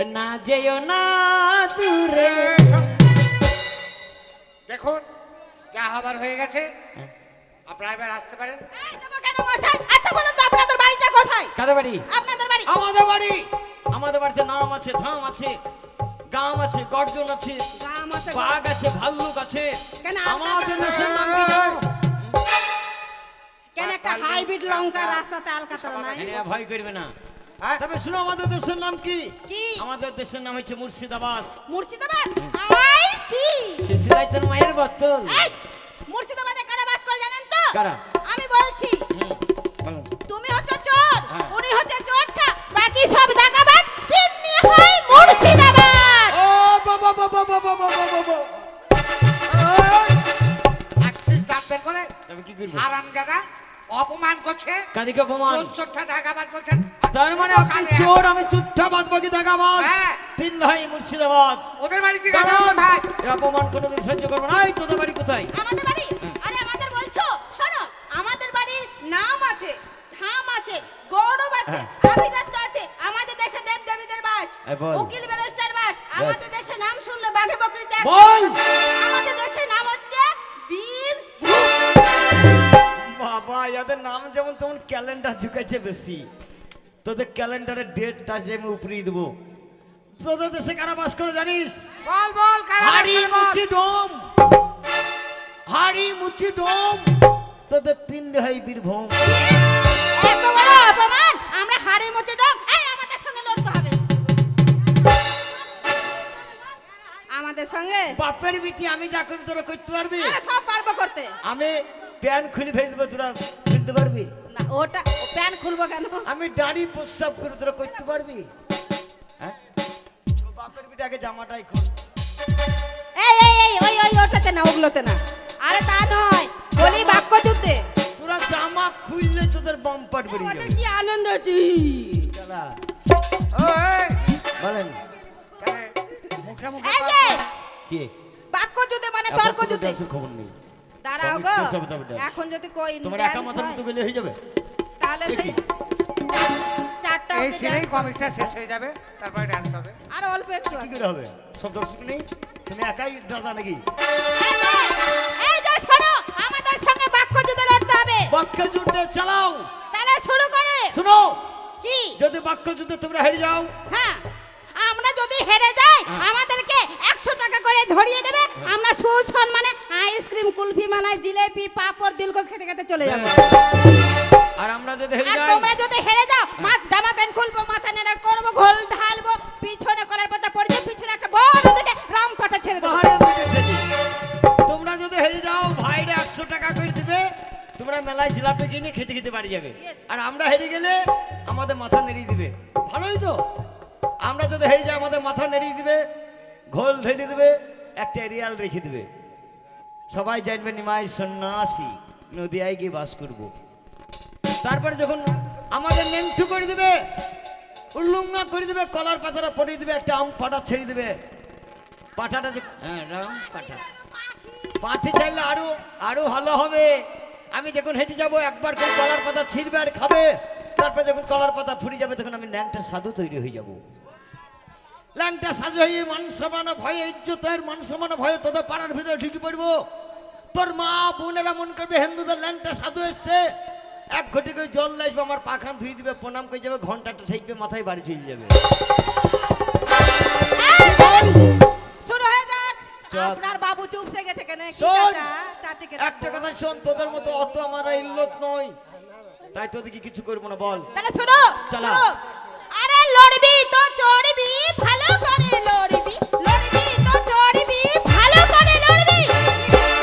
না যেও না দূরে। দেখুন যা হবার হয়ে গেছে, আপনারা এবার আসতে পারেন। আচ্ছা বলুন তো আপনাদের বাড়িটা কোথায়? কাদের বাড়ি? আপনাদের বাড়ি। আমাদের বাড়ি, আমাদের বাড়িতে নাম আছে, ধাম আছে, গাম আছে, গর্জন আছে, বাঘ আছে, ভাল্লুক আছে। আমাদের দেশের নাম কি জানো? কেন একটা হাইব্রিড লঙ্কা রাস্তাতে আলকাতরা নাই? ভয় করবে না। তবে শুনো আমাদের দেশের নাম কি? আমাদের দেশের নাম হচ্ছে মুর্শিদাবাদ। মুর্শিদাবাদ? I see. শিশিরাইতের মায়ের বোতল। মুর্শিদাবাদে কারা বাস করে জানেন তো? কারা? আমি বলছি। তুমি হচ্ছে চোর, উনি হচ্ছে চোরটা, বাকি সব দাগাবাজ, তিন্নি হয় মুর্শিদাবাদ। ও বাবা বাবা বাবা বাবা বাবা। অ্যাকসিড ডাক্তার করে তবে কি করব? হারামজাদা অপমান করছে। কাদিকে অপমান? চোরটা দাগাবাজ বলছেন। তার মানে আপনি চোর, আমি চুট্টা বাদ বাকি দাগাবাজ। হ্যাঁ। তিন ভাই মুর্শিদাবাদ। ওদের বাড়ি জিজ্ঞাসা কোথায়? এই অপমান কোনোদিন সহ্য করব না। এই তোদের বাড়ি কোথায়? আমাদের বাড়ি? আরে আমাদের বলছো, শোনো, আমাদের বাড়ির নাম আছে, ধাম আছে, গৌরব আছে, আভিজাত্য আছে। আমাদের দেশে দেব দেবীদের বাস, উকিল ব্যারিস্টার বাস। আমাদের দেশে নাম শুনলে বাঘে বকরিতে বল। আমাদের দেশের নাম হচ্ছে বীর। বাবা এদের নাম যেমন তেমন ক্যালেন্ডার ঝুঁকেছে বেশি। তোদের ক্যালেন্ডারের ডেটটা যে আমি উপরিয়ে দেবো। তোদের দেশে কারা বাস করে জানিস? বল বল কারা? হাড়ি মুচি ডোম, হাড়ি মুচি ডোম। তোদের তিন ভাই বীরভূম। এত বড় অপমান! আমরা হাড়ি মুচি ডোম। এই আমাদের সঙ্গে লড়তে হবে। আমাদের সঙ্গে? বাপের বিটি আমি যা করি তোরা করতে পারবি? আরে সব পারবো করতে। আমি প্যান খুলে ফেলে দেবো, তোরা ফেলতে পারবি না? ওটা প্যান খুলবো কেন? আমি দাড়ি প্রস্রাব করে তোরা করতে পারবি? হ্যাঁ, বাপের বিটি আগে জামাটাই খুল। এই এই এই ওই ওই ওটাতে না, ওগুলোতে না। আরে তা নয়, বলি বাক্য যুদ্ধে তোরা জামা খুললে তোদের বাম্পার বেরিয়ে আমাদের যাবে। কি আনন্দ হচ্ছে। চলা ওই বলেন মুখে মুখে এই যে কি বাক্য যুদ্ধে মানে তর্ক যুদ্ধে। খবর নেই। দাঁড়াও গো, এখন যদি কই তোমার একা মাথার মতো গেলে হয়ে যাবে। তাহলে সেই চারটা এই সিনেই কমিকটা শেষ হয়ে যাবে, তারপরে ডান্স হবে। আর অল্প একটু কি করে হবে? সব দর্শক নেই, তুমি একাই দাদা নাকি? এই যে শোনো, আমাদের সঙ্গে বাক্য যুদ্ধে লড়তে হবে। বাক্য যুদ্ধে চালাও। তাহলে শুরু করে। শুনো, কি? যদি বাক্য যুদ্ধে তোমরা হেরে যাও, হ্যাঁ, আমরা যদি হেরে যাই আমাদেরকে 100 টাকা করে ধরিয়ে দেবে। আমরা সুসম্মানে আইসক্রিম, কুলফি, মালাই, জিলেপি, পাপড়, দিলগোজ খেতে খেতে চলে যাব। আর আমরা যদি হেরে আর যাই, তোমরা যদি হেরে যাও, জামা প্যান্ট খুলবো, মাথা নেড়া করবো, ঘোল ঢালবো, পিছনে করার পাতা পড়ে যাবে, পিছনে একটা বড় দেখে রামপাটা ছেড়ে দেবো। বাহারে বুঝেছি। তোমরা যদি হেরে যাও, ভাইরা 100 টাকা করে দিবে, তোমরা মেলায় জিলাপি কিনে খেতে খেতে বাড়ি যাবে। আর আমরা হেরে গেলে আমাদের মাথা নেড়িয়ে দিবে। ভালোই তো। আমরা যদি হেরে যাই আমাদের মাথা নেড়িয়ে দিবে, ঘোল ঢেলে দিবে, একটা এরিয়াল রেখে দিবে। সবাই জানবে নিমাই সন্ন্যাসী নদিয়ায় গিয়ে বাস করব। তারপরে যখন আমাদের নেমঠু করে দিবে, উল্লঙ্ঘা করে দিবে, কলার পাতাটা পড়িয়ে দিবে, একটা আম পাটা ছেড়ে দিবে। পাঠাটা হ্যাঁ রাম পাঠা, পাঠি চাইলে আরো আরো ভালো হবে। আমি যখন হেঁটে যাবো একবার করে কলার পাতা ছিঁড়বে আর খাবে। তারপরে যখন কলার পাতা ফুরে যাবে তখন আমি ল্যাংটা সাধু তৈরি হয়ে যাব। ল্যাংটা সাধু হয়ে মান সম্মান ভয়ে, ইজ্জতের মান সম্মান ভয়ে তোদের পাড়ার ভিতরে ঢুকে পড়বো। তোর মা বোনেরা মন করবে হিন্দুদের ল্যাংটা সাধু এসছে। এক ঘটি করে জল আসবে, আমার পাখান ধুয়ে দিবে, প্রণাম করে যাবে, ঘন্টাটা ঠেকবে, মাথায় বাড়ি চলে যাবে। শুরু হয়ে যাক। আপনার বাবু চুপসে গেছে কেন? কি শোন, চাচা? চাচি কেন? একটা কথা শোন, তোদের মতো অত আমার ইল্লত নয়, তাই তোদেরকে কিছু করবো না। বল তাহলে শুনো, চালা। শুনো। আরে লড়বি তো চড়বি, ভালো করে লড়বি, লড়বি তো চড়বি, ভালো করে লড়বি।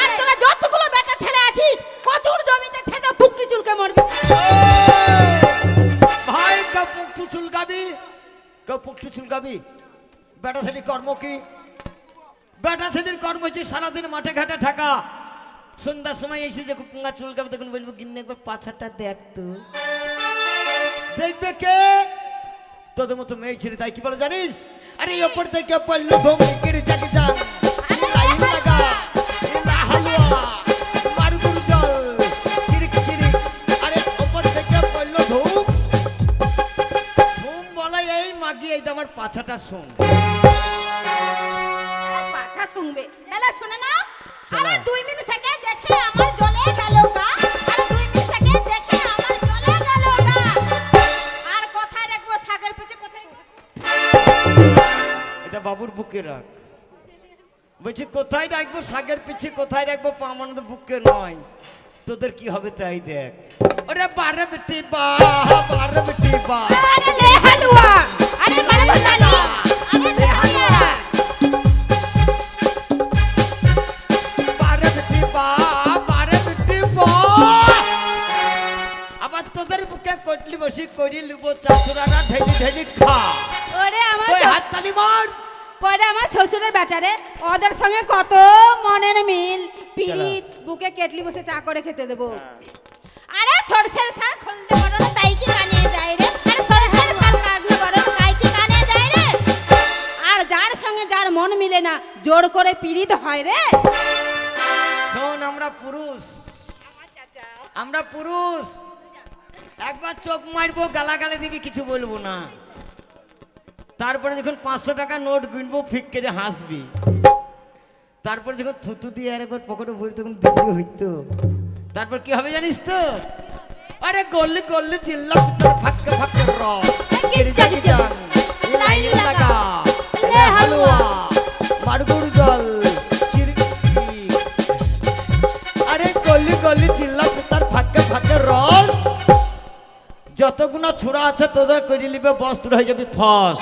আর তোরা যতগুলো বেটা ছেলে আছিস, কচুর জমিতে ছেদে পুকটি চুলকে মরবি। ভাই কপুকটু চুলকাবি, কপুকটু চুলকাবি। বেটা ছেলের কর্ম কি? বেটা ছেলের কর্ম হচ্ছে সারাদিন মাঠে ঘাটে থাকা। সন্ধ্যার সময় এসে যে পুঙ্গা চুলকাবে তখন বলবো গিন্নি একবার পাছাটা দেখ তো। দেখবে কে? তোদের মতো মেয়ে ছেলে। তাই কি বলে জানিস? আরে ওপর থেকে পড়লো ধমকির জাগি জান, লাই লাগা ইলা হালুয়া মারুর জল কিরিক কিরিক। আরে ওপর থেকে পড়লো ধুম ধুম বলে এই মাগি, এই আমার পাছাটা শোন। পাছা শুনবে তাহলে শুনে না। চলো। আরে 2 মিনিট থেকে দেখে আমার জ্বলে গেল গা। আরে 2 মিনিট থেকে দেখে আমার জ্বলে গেল গা। আর কোথায় রাখবো সাগর পিছে কোথায়? এটা বাবুর বুকে রাখ। বলছি কোথায় রাখবো সাগের পিছে, কোথায় রাখবো পামানন্দ বুকে নয়। তোদের কি হবে তাই দেখ। ওরে বারে বেটি বা, বারে বেটি বা। আরে লে হালুয়া, আরে মারে বসালি, আরে লে হালুয়া। বারে বেটি বা, বারে বেটি বা। আবার তোদের বুকে কটলি বসি করি লিব চাচুরারা ঢেলি ঢেলি খা। ওরে আমার ওই হাত তালি মার। পরে আমার শ্বশুরের ব্যাটারে ওদের সঙ্গে কত মনের মিল পিরিত বুকে কেটলি বসে চা করে খেতে দেবো। আরে সরষের শাক খুলতে পারো না তাই কি কানে যায় রে। আরে সরষের শাক কাটতে পারো না তাই কি কানে যায় রে। আর যার সঙ্গে যার মন মিলে না জোর করে পিরিত হয় রে। শোন আমরা পুরুষ, আমরা পুরুষ। একবার চোখ মারবো গালাগালি দিবি কিছু বলবো না। তারপরে যখন 500 টাকা নোট গুনবো ফিক করে হাসবি। তারপরে যখন থুতু দিয়ে আরেকবার পকেটে ভরি তখন দিবি হইতো। তারপর কি হবে জানিস তো? আরে গল্লি গল্লি চিল্লা পিতর ফাক্কা ফাক্কা র কিরজাকি জান লাইন লাগা লে হালুয়া মারগুড় জল চিরকি। আরে গল্লি গল্লি চিল্লা পিতর ফাক্কা ফাক্কা র। যতগুলো ছোড়া আছে তোদের করে নিবে বস্ত্র হয়ে যাবি ফস।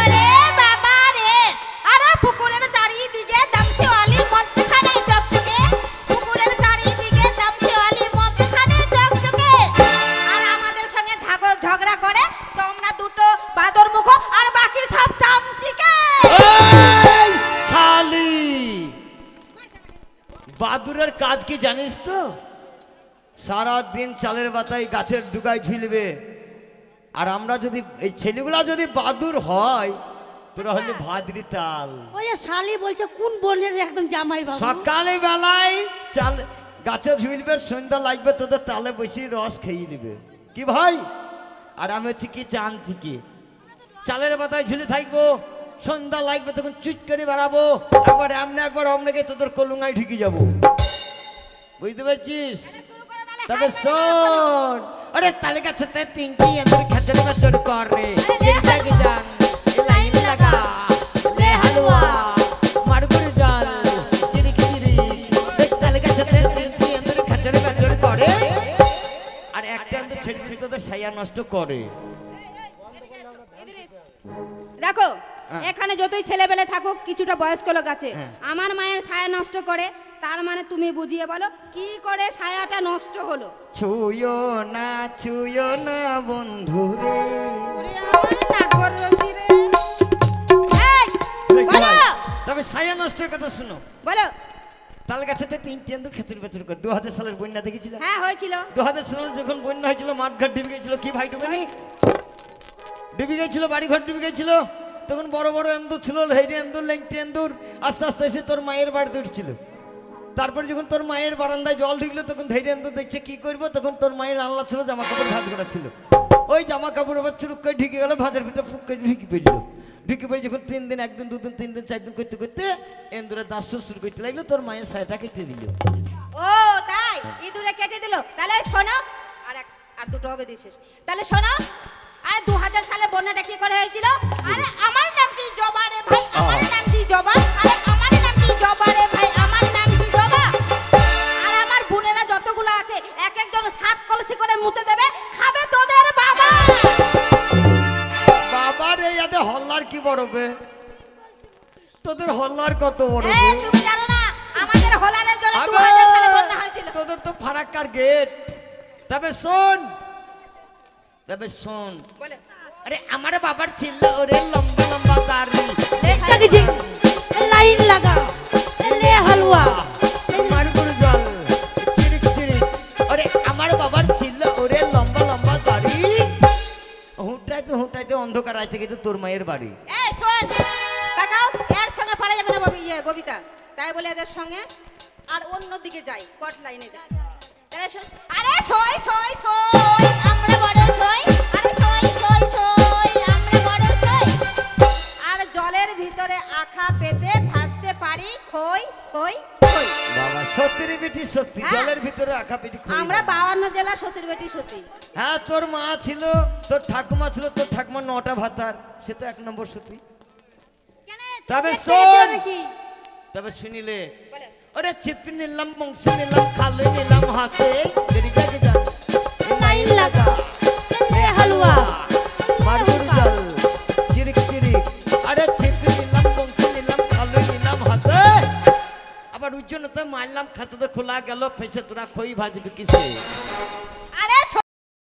আরে বাবা রে, আরে পুকুরের চারিদিকে দামচিওয়ালি মদখানে চকচকে। পুকুরের চারিদিকে দামচিওয়ালি মদখানে চকচকে। আর আমাদের সঙ্গে ঝগড়া করে তোমরা দুটো বাদর মুখ আর বাকি সব চামচিকে। এই শালি বাদুরের কাজ কি জানিস তো? সারা দিন চালের বাতায় গাছের ডুগায় ঝুলবে। আর আমরা যদি এই ছেলেগুলা যদি বাদুর হয় তোরা হলে ভাদ্রি তাল। ওই যে শালি বলছে কোন বোনের একদম জামাই বাবু। সকালে বেলায় চাল গাছে ঝুলবে, সন্ধ্যা লাগবে তোদের তালে বসে রস খেয়ে নিবে কি ভাই। আর আমি হচ্ছে কি জানছি কি চালের বাতায় ঝুলে থাকবো, সন্ধ্যা লাগবে তখন চুট করে বেড়াবো, একবার এমনি একবার অমনেকে তোদের কলুঙ্গায় ঢুকে যাবো। বুঝতে পারছিস? তবে শোন, আরে তালে গাছেতে 3টি এদের খেচড়ে বেচড় করে কিরজাকি জান লাইন লাগা লে হালুয়া মারগুড় জল চিরকি চিরি। তালে গাছেতে 3টি এদের খেচড়ে বেচড় করে আর একটা এদের ছেড়ে ছেড়ে তোদের ছায়া নষ্ট করে। দেখো এখানে যতই ছেলেবেলে থাকুক কিছুটা বয়স্ক লোক আছে। আমার মায়ের ছায়া নষ্ট করে, তার মানে তুমি বুঝিয়ে বলো কি করে ছায়াটা নষ্ট হলো। ছুঁয়ো না বন্ধু রে। ওরে আমার নাগর রসি রে। এই বলো তবে ছায়া নষ্টের কথা শুনো। বলো। তাল গাছেতে 3টি এন্দুর খেচড় বেচড় করে। 2000 সালের বন্যা দেখেছিল? হ্যাঁ হয়েছিল। 2000 সালে যখন বন্যা হয়েছিল মাঠঘাট ডুবে গেছিল। কি ভাই ডুবেনি? ডুবে গেছিল, বাড়িঘর ডুবে গেছিল। তখন বড় বড় এন্দুর ছিল, হেডি এন্দুর ল্যাংটি এন্দুর আস্তে আস্তে এসে তোর মায়ের বাড়িতে উঠছিল। তারপরে যখন তোর মায়ের বারান্দায় জল ঢুকলো তখন ধৈর্য এন্দুর দেখছে কি করবো, তখন তোর মায়ের আল্লাহ ছিল জামা কাপড় ভাঁজ করা ছিল। ওই জামা কাপড় আবার চুরুক করে ঢুকে গেল, ভাঁজের ভিতরে ফুক করে ঢুকে পড়লো। ঢুকে পড়ে যখন 3 দিন 1 দিন 2 দিন 3 দিন 4 দিন করতে করতে এন্দুরের দাঁত শুরু করতে লাগলো, তোর মায়ের ছায়াটা কেটে দিল। ও তাই ইঁদুরে কেটে দিল। তাহলে শোনো, আর দুটো হবে দিছিস। তাহলে শোনো, আরে 2000 সালে বন্যাটা কি করে হয়েছিল? আরে আমার নাম কি জবা রে ভাই, আমার নাম কি জবা। আরে আমার নাম কি জবা রে ভাই, আমার নাম কি জবা। আর আমার বোনেরা যতগুলো আছে এক একজন 7 কলসি করে মুতে দেবে, খাবে তোদের বাবা। বাবা রে, এতে হল্লার কি বড়বে? তোদের হল্লার কত বড়? তুমি জানো না আমাদের হোলারের জন্য 2000 সালে বন্যা হয়েছিল। তোদের তো ফারাক্কার গেট। তবে শোন, তবে শোন, বলে আরে আমার বাবার ছিল ওরে লম্বা লম্বা দাড়ি কিরজাকি জান লাইন লাগা লে হালুয়া মারগুড় জল চিরিক চিরিক। আরে আমার বাবার ছিল ওরে লম্বা লম্বা দাড়ি। হুঁটাইতে অন্ধকার আইতে গেছে তোর মায়ের বাড়ি। এই শোন, তাকাও, এর সঙ্গে পারা যাবে না ববিতা। তাই বলে এদের সঙ্গে আর অন্য দিকে যাই, কট লাইনে যাই। তাহলে শোন, আরে সই সই সই আমরা বড় সই। আরে সই সই সই আমরা বড় সই। ভিতরে আখা পেতে ভাসতে পারি খই খই খই। বাবা সত্যি রে বেটি সত্যি, হ্যাঁ। জলের ভিতরে আঁকা পেটি খুঁড়ি আমরা বাবা। 52 জেলা সতীর বেটি সতী। হ্যাঁ তোর মা ছিল, তোর ঠাকুমা ছিল, তোর ঠাকুমা 9টা ভাতার, সে তো 1 নম্বর সতী। কেন তবে তুমি শোন। দেখতে নাকি? তবে শুনিলে বলে। ওরে চিপি নিলাম বংশী নিলাম খালে নিলাম হাতে দেরি লাগে যা লাইন লাগা লে হালুয়া মারুর জল চিরিক চিরিক আরে চিপি নিলাম বংশী নিলাম খালে নিলাম হাতে আবার উজ্জ্বলতা মারলাম খাতে তো খোলা গেল ফেসে তোরা খই ভাজবি কিসে